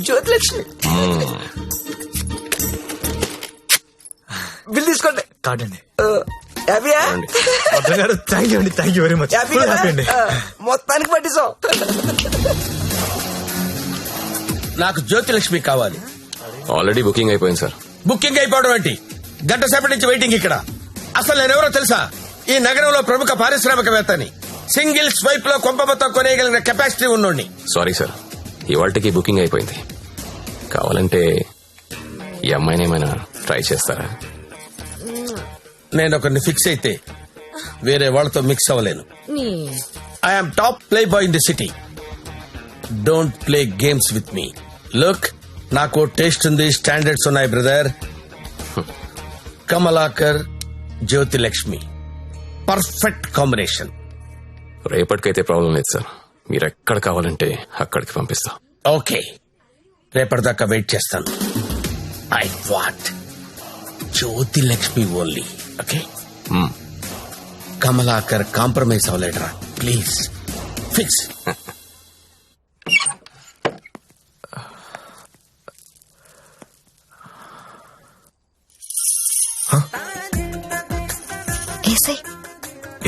Jyothilakshmi bill తీసుకోండి. Card అండి. హ్యాపీయా? గారు థ్యాంక్ యూ అండి, thank you very much. Happy అండి. మొత్తానికి పట్టిస్తాం. నాకు జ్యోతిలక్ష్మి కావాలి. ఆల్రెడీ బుకింగ్ అయిపోయింది సార్. బుకింగ్ అయిపోవడం ఏంటి? గంట సేపటి నుంచి వెయిటింగ్ ఇక్కడ. అసలు నేనెవరో తెలుసా? ఈ నగరంలో ప్రముఖ పారిశ్రామికవేత్తని. సింగిల్ స్వైప్ లో కొంప మొత్తం కొనేయగలిగిన కెపాసిటీ ఉన్నోడిని. సారీ సార్, ఇవాళకి బుకింగ్ అయిపోయింది. కావాలంటే ఈ అమ్మాయిని ఏమైనా ట్రై చేస్తారా? నేను ఒకరిని ఫిక్స్ అయితే వేరే వాళ్ళతో మిక్స్ అవ్వలేను. I'm top playboy in the city. Don't play games with me. Look, నాకు టేస్ట్ ఉంది, స్టాండర్డ్స్ ఉన్నాయి brother. Kamalakar, Jyothilakshmi, perfect combination. రేపటికైతే ప్రాబ్లం లేదు సార్, మీరు ఎక్కడ కావాలంటే అక్కడికి పంపిస్తా. ఓకే, రేపటిదాకా వెయిట్ చేస్తాను. I want Jyothilakshmi only. Okay, Kamalakar compromise అవ్వలేడరా ప్లీజ్. ఫిక్స్.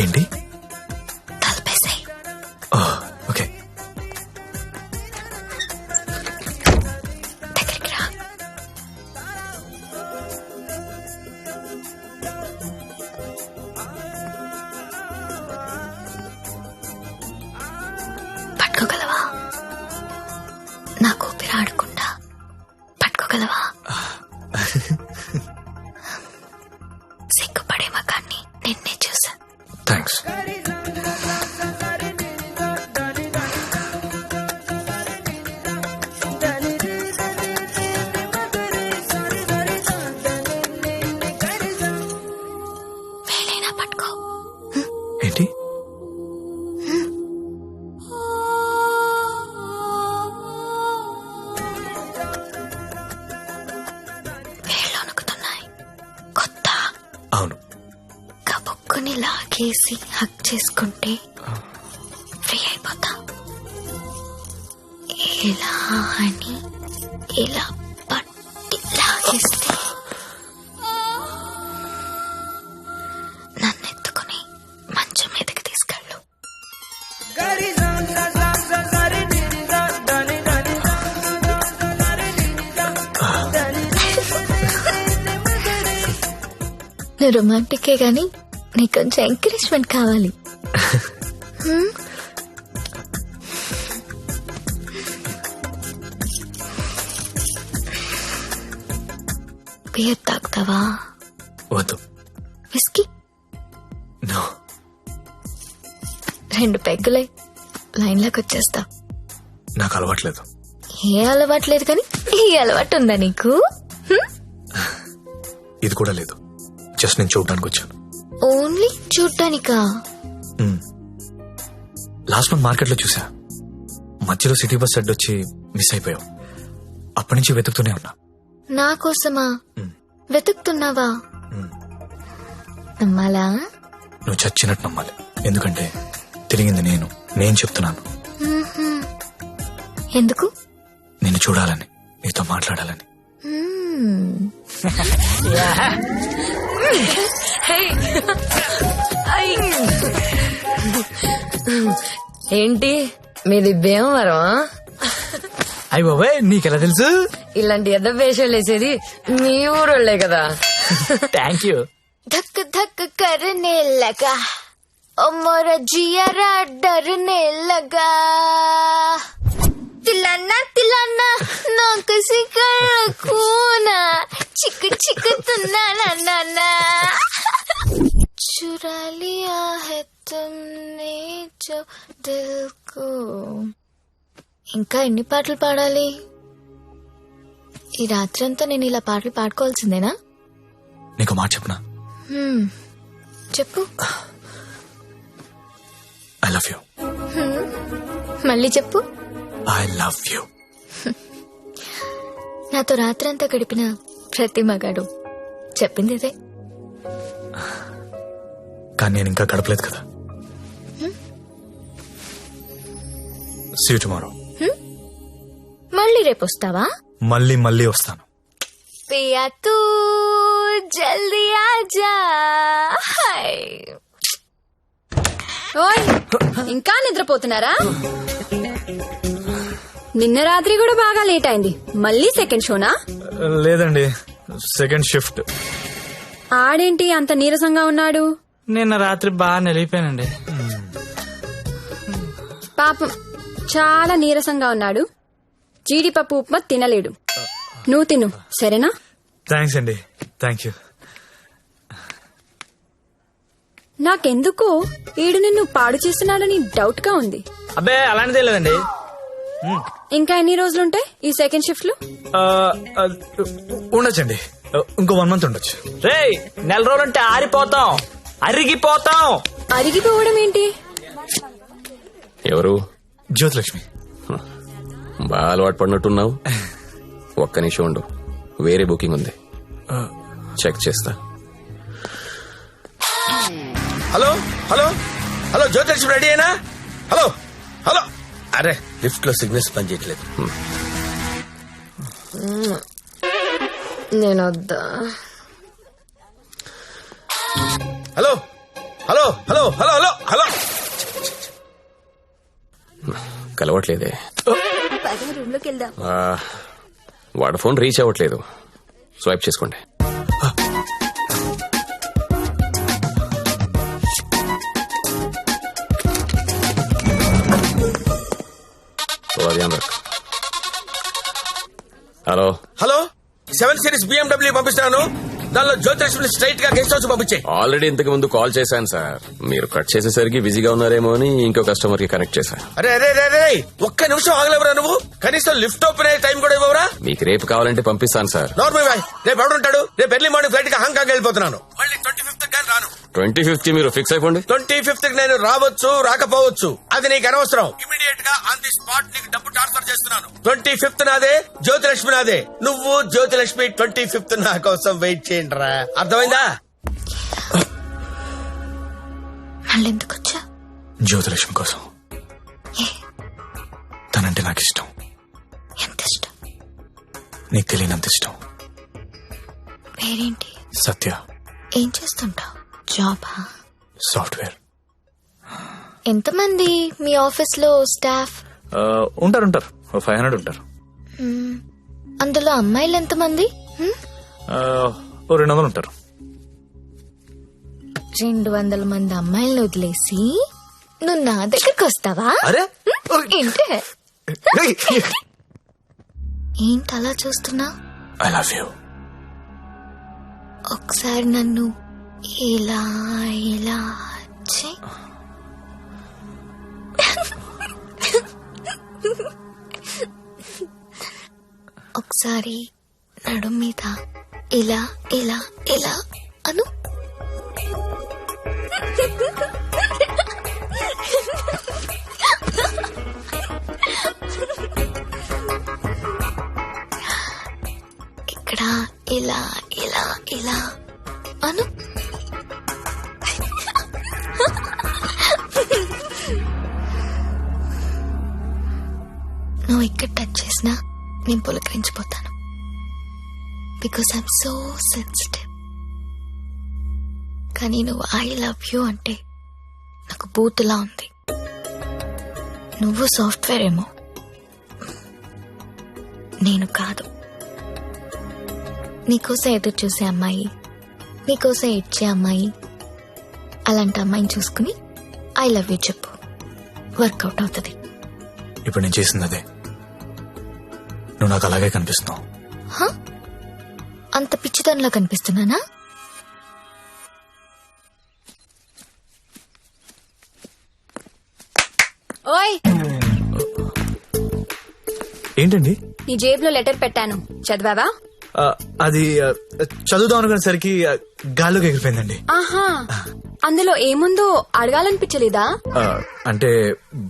ఏంటి? తలపేసాయి. ఓకే. దగ్గరికి రా. పట్టుకోగలవా? నాకు ఊపిరి ఆడకుండా పట్టుకోగలవా? సిగ్గుపడే మగాన్ని నిన్నే చూసా. థ్యాంక్స్. వేలైనా పట్టుకో. ఏంటి? వేళ్ళు వణుకుతున్నాయి. కొత్త. అవును. కబుక్కుని లాగేసి హక్ చేసుకుంటే ఫ్రీ అయిపోతా. ఇలా అని ఇలా పట్టి లాగేస్తే నన్ను ఎత్తుకుని మంచం మీదకి తీసుకెళ్ళు. నువ్వు రొమాంటికే గాని నీకు కొంచెం ఎంకరేజ్మెంట్ కావాలి. బియర్ తాగుతావా? వద్దు. విస్కీ? నో. 2 పెగ్గులై లైన్లోకి వచ్చేస్తా. నాకు అలవాట్లేదు. ఏ అలవాటు లేదు కానీ ఈ అలవాటు ఉందా నీకు? ఇది కూడా లేదు. జస్ట్ నేను చూడడానికి వచ్చాను. ఓన్లీ చూడ్డానికా? లాస్ట్ మంత్ మార్కెట్ లో చూసా. మధ్యలో సిటీ బస్ అడ్డొచ్చి మిస్ అయిపోయావు. అప్పటి నుంచి వెతుకుతూనే ఉన్నా. నా కోసమా వెతుకుతున్నావా? నమ్మాలా? నువ్వు చచ్చినట్టు నమ్మాలి. ఎందుకంటే తిరిగింది నేను చెప్తున్నాను. ఎందుకు? నిన్ను చూడాలని, నీతో మాట్లాడాలని. ఏంటి మీది భీమవరం? అయ్య బాబాయ్, నీకెలా తెలుసు? ఇలాంటి ఎద్ద వేషాలు వేసేది మీ ఊరోళ్లే కదా. Thank you. धक धक करने लगा ओ मोरा जियारा डरने लगा. तिलाना तिलाना ना किसी कूना चिक चिक तुना ना ना ना चुरा लिया है तुमने जो दिल को. ఇంకా ఎన్ని పాటలు పాడాలి? ఈ రాత్రంతా నేను ఇలా పాటలు పాడుకోవాల్సిందేనా? నీకు మాట చెప్పనా? చెప్పు. I love you. మళ్ళీ చెప్పు. I love you. నాతో రాత్రంతా గడిపిన ప్రతి మగాడు చెప్పింది ఇదే. కానీ నేను ఇంకా గడపలేదు కదా. See you tomorrow. రేపు వస్తావా? మళ్ళీ మళ్ళీ వస్తాను. పియా తూ జల్దీ ఆజా. హై. ఓయ్ ఇంకా నిద్రపోతున్నారా? నిన్న రాత్రి కూడా బాగా లేట్ అయింది. మళ్ళీ సెకండ్ షోనా? లేదండి, సెకండ్ షిఫ్ట్. ఆడేంటి అంత నీరసంగా ఉన్నాడు? నిన్న రాత్రి బాగా నలిగిపోయానండి. పాపం చాలా నీరసంగా ఉన్నాడు. జీడిపప్పు ఉప్మా తినలేడు. నువ్వు తిను సరేనా? థ్యాంక్స్ అండి, థ్యాంక్ యూ. నాకెందుకో ఈడు నిన్ను పాడు చేస్తున్నాడని డౌట్ గా ఉంది. అబ్బే అలాంటిదే లేదండి. ఇంకా ఎన్ని రోజులుంటాయి ఈ సెకండ్ షిఫ్ట్ లో? ఉండొచ్చండి, ఇంకో 1 month ఉండొచ్చు. రేయ్, నెల రోజులంటే ఆరిపోతాం, అరిగిపోతాం. అరిగిపోవడం ఏంటి? ఎవరు? జ్యోతిలక్ష్మి. బాగా అలవాటు పడినట్టున్నావు. ఒక్క నిమిషం ఉండు, వేరే బుకింగ్ ఉంది, చెక్ చేస్తా. Hello hello hello, Jyothilakshmi ready అయినా? Hello hello. అరే లిఫ్ట్ లో సిగ్నల్స్ పనిచేయట్లేదు. నేను వద్దా? Hello hello hello hello hello hello. కలవట్లేదే. రూమ్ లోకి వెళ్దాం. వాడు ఫోన్ రీచ్ అవ్వట్లేదు. స్వైప్ చేసుకోండి. హలో హలో, 7 Series BMW పంపిస్తాను. దానిలో జ్యోతిలక్ష్మి స్ట్రైట్ గా గెస్ట్ హౌస్ పంపించే. ఆల్రెడీ ఇంతకు ముందు కాల్ చేశాను సార్. మీరు కట్ చేసేసరికి బిజీగా ఉన్నారేమో అని ఇంకో కస్టమర్ కి కనెక్ట్ చేశాను. అరే అరే అరే, ఒక్క నిమిషం ఆగలేవరా నువ్వు? కనీసం లిఫ్ట్ ఓపెన్ అయ్యే టైం కూడా ఇవ్వరా? మీకు రేపు కావాలంటే పంపిస్తాను సార్. నార్మల్ బాయ్, రేపు ఎవడుంటాడు? రేపు ఎర్లీ మార్నింగ్ ఫ్లైట్ కి హాంకాంగ్ వెళ్ళిపోతున్నాను. మళ్ళీ 25th కానీ రాను. 25th మీరు ఫిక్స్ అయిపోండి. 25th కి నేను రావచ్చు రాకపోవచ్చు, అది నీకు అనవసరం. ఇమీడియట్ గా ఆన్ ది స్పాట్ నీకు డబ్బు ట్రాన్స్ఫర్ చేస్తున్నాను. 25th నాదే, జ్యోతిలక్ష్మి నాదే. నువ్వు జ్యోతిలక్ష్మి 25th నా కోసం వెయిట్ చేయండి రా. అర్థమైందా? మళ్ళీ ఎందుకు వచ్చా? జ్యోతిలక్ష్మి కోసం. తనంటే నాకు ఇష్టం. ఎంత ఇష్టం? నీకు తెలియనంత ఇష్టం. పేరేంటి? సత్య. ఏం చేస్తుంటావు? జాబా? సాఫ్ట్వేర్. ఎంతమంది మీ ఆఫీస్ లో స్టాఫ్? ఉంటారు 500 ఉంటారు. అందులో అమ్మాయిలు ఎంతమంది? 200 ఉంటారు. 200 మంది అమ్మాయిలను వదిలేసి నువ్వు నా దగ్గరకు వస్తావా? అరే ఏంటి ఏంటి అలా చూస్తున్నా? I love you. ఒకసారి నన్ను ఇలా ఇలా చెయ్. ఒకసారి నడుం మీద ఇలా ఇలా ఇలా అను. ఇక్కడ ఇలా ఇలా ఇలా అను. నువ్వు ఇక్కడ టచ్ చేసినా నేను పులకరించిపోతాను. Because I'm so sensitive. కానీ నువ్వు ఐ లవ్ యూ అంటే నాకు బూతులా ఉంది. నువ్వు సాఫ్ట్వేర్ ఏమో, నేను కాదు. నీకోసం ఎదురు చూసే అమ్మాయి, నీకోసం ఏడ్చే అమ్మాయి, అలాంటి అమ్మాయిని చూసుకుని ఐ లవ్ యూ చెప్పు, వర్కౌట్ అవుతుంది. ఇప్పుడు నేను చేసింది అదే. నువ్వు నాకు అలాగే కనిపిస్తున్నావు. అంత పిచ్చితనంలా కనిపిస్తున్నానా? ఓయ్ ఏంటండి? నీ జేబులో లెటర్ పెట్టాను, చదివావా? అది చదువుదాం అనుకునేసరికి గాల్లోకి ఎగిరిపోయిందండి. ఆహా, అందులో ఏముందో అడగాలనిపించలేదా? అంటే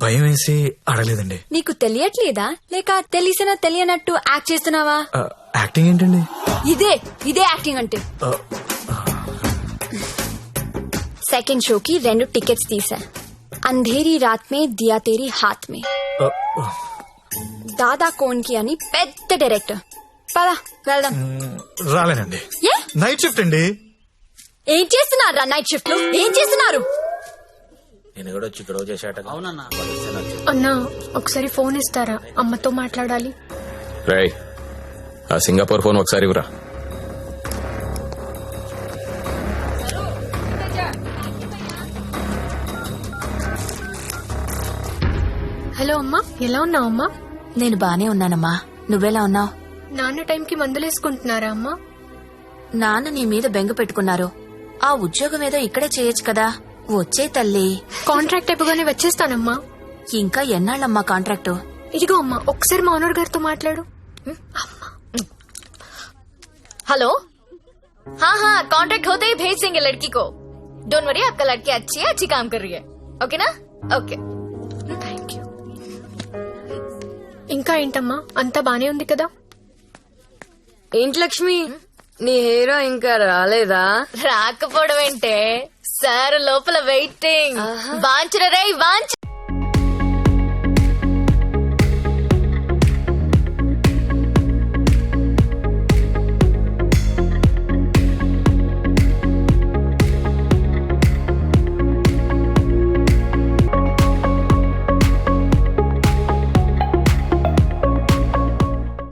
భయం వేసి అడగలేదండి. నీకు తెలియట్లేదా, లేక తెలిసినా తెలియనట్టు యాక్ట్ చేస్తున్నావా? యాక్టింగ్ ఏంటండి? ఇదే యాక్టింగ్ అంటే. సెకండ్ షోకి 2 టికెట్స్ తీసా. అంధేరీ రాత్ మే దియా తేరీ హాత్ మే. దాదా కోన్కి అని పెద్ద డైరెక్టర్. పద వెళ్దాం. రాలేనండి, ఏ నైట్ షిఫ్ట్ అండి. ఏం చేస్తున్నారు నైట్ షిఫ్ట్ లో? ఏం చేస్తున్నారు? నేను కూడా వచ్చి ఇక్కడ చేశాట. అన్నా ఒకసారి ఫోన్ ఇస్తారా, అమ్మతో మాట్లాడాలి. రేయ్, ఆ సింగపూర్ ఫోన్ ఒకసారి ఇవ్వరా. హలో అమ్మా, ఎలా ఉన్నావు అమ్మా? నేను బానే ఉన్నానమ్మా, నువ్వెలా ఉన్నావు? నాన్న టైంకి మందులేసుకుంటున్నారా అమ్మా? నాన్న నీ మీద బెంగ పెట్టుకున్నారు. ఆ ఉద్యోగం ఏదో ఇక్కడే చేయొచ్చు కదా. వచ్చే తల్లి. కాంట్రాక్ట్ అయిపోగానే వచ్చేస్తానమ్మా. ఇంకా ఎన్నాళ్ళమ్మా కాంట్రాక్టు? ఇదిగో అమ్మా, ఒకసారి మా ఓనర్ గారితో మాట్లాడు. हेलो, हाँ हाँ कॉन्ट्रैक्ट होते ही भेज देंगे लड़की को. डोंट वरी, आपका लड़की अच्छी है, अच्छी काम कर रही है. ओके ना? ओके. Thank you. ఇంకా ఏంటమ్మా, అంతా బానే ఉంది కదా? ఏంటి లక్ష్మి, నీ హీరో ఇంకా రాలేదా? రాకపోవడం ఏంటే, సార్ లోపల వెయిటింగ్. వాంచరా రే వాంచ.